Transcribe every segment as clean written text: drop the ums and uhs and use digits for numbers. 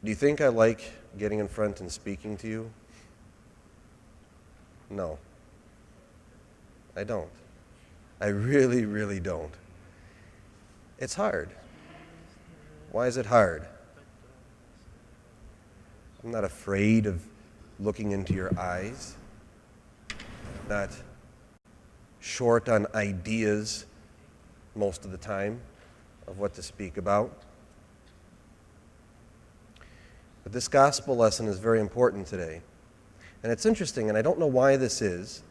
Do you think I like getting in front and speaking to you? No. I don't. I really, really don't. It's hard. Why is it hard? I'm not afraid of looking into your eyes. Not short on ideas most of the time of what to speak about. But this gospel lesson is very important today. And it's interesting, and I don't know why this is,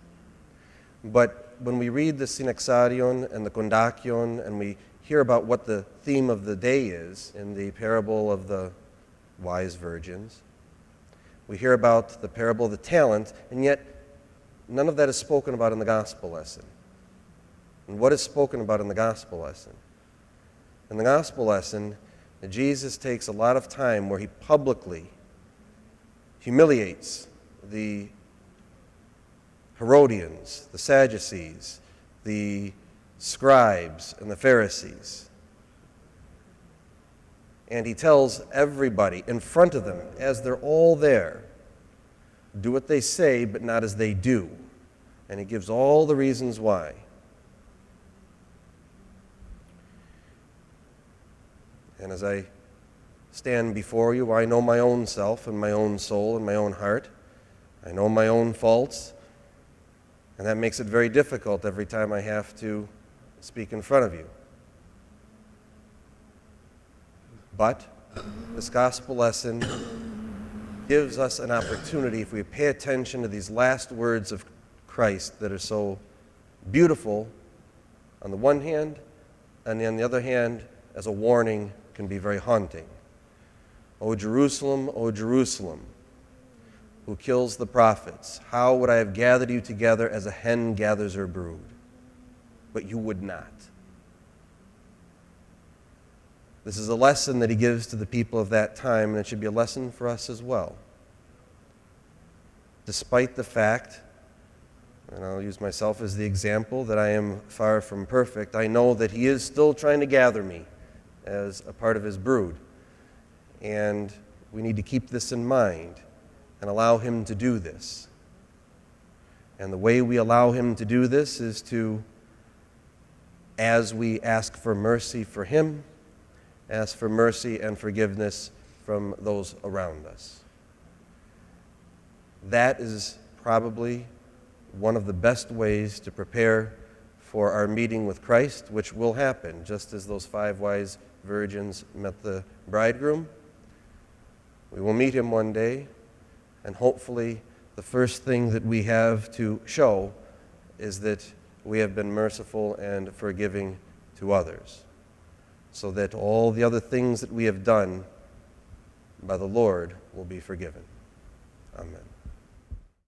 but when we read the Synaxarion and the Kondakion, and we hear about what the theme of the day is in the parable of the wise virgins, we hear about the parable of the talent, and yet none of that is spoken about in the gospel lesson. And what is spoken about in the gospel lesson? In the gospel lesson, Jesus takes a lot of time where he publicly humiliates the Herodians, the Sadducees, the scribes, and the Pharisees. And he tells everybody in front of them, as they're all there, do what they say, but not as they do. And he gives all the reasons why. And as I stand before you, I know my own self and my own soul and my own heart. I know my own faults. And that makes it very difficult every time I have to speak in front of you. But this gospel lesson gives us an opportunity, if we pay attention to these last words of Christ that are so beautiful on the one hand, and on the other hand, as a warning, can be very haunting. O Jerusalem, who kills the prophets, how would I have gathered you together as a hen gathers her brood? But you would not. This is a lesson that he gives to the people of that time, and it should be a lesson for us as well. Despite the fact, and I'll use myself as the example, that I am far from perfect, I know that he is still trying to gather me as a part of his brood. And we need to keep this in mind and allow him to do this. And the way we allow him to do this is to, as we ask for mercy for him, ask for mercy and forgiveness from those around us. That is probably one of the best ways to prepare for our meeting with Christ, which will happen, just as those 5 wise virgins met the bridegroom. We will meet him one day, and hopefully the first thing that we have to show is that we have been merciful and forgiving to others, so that all the other things that we have done by the Lord will be forgiven. Amen.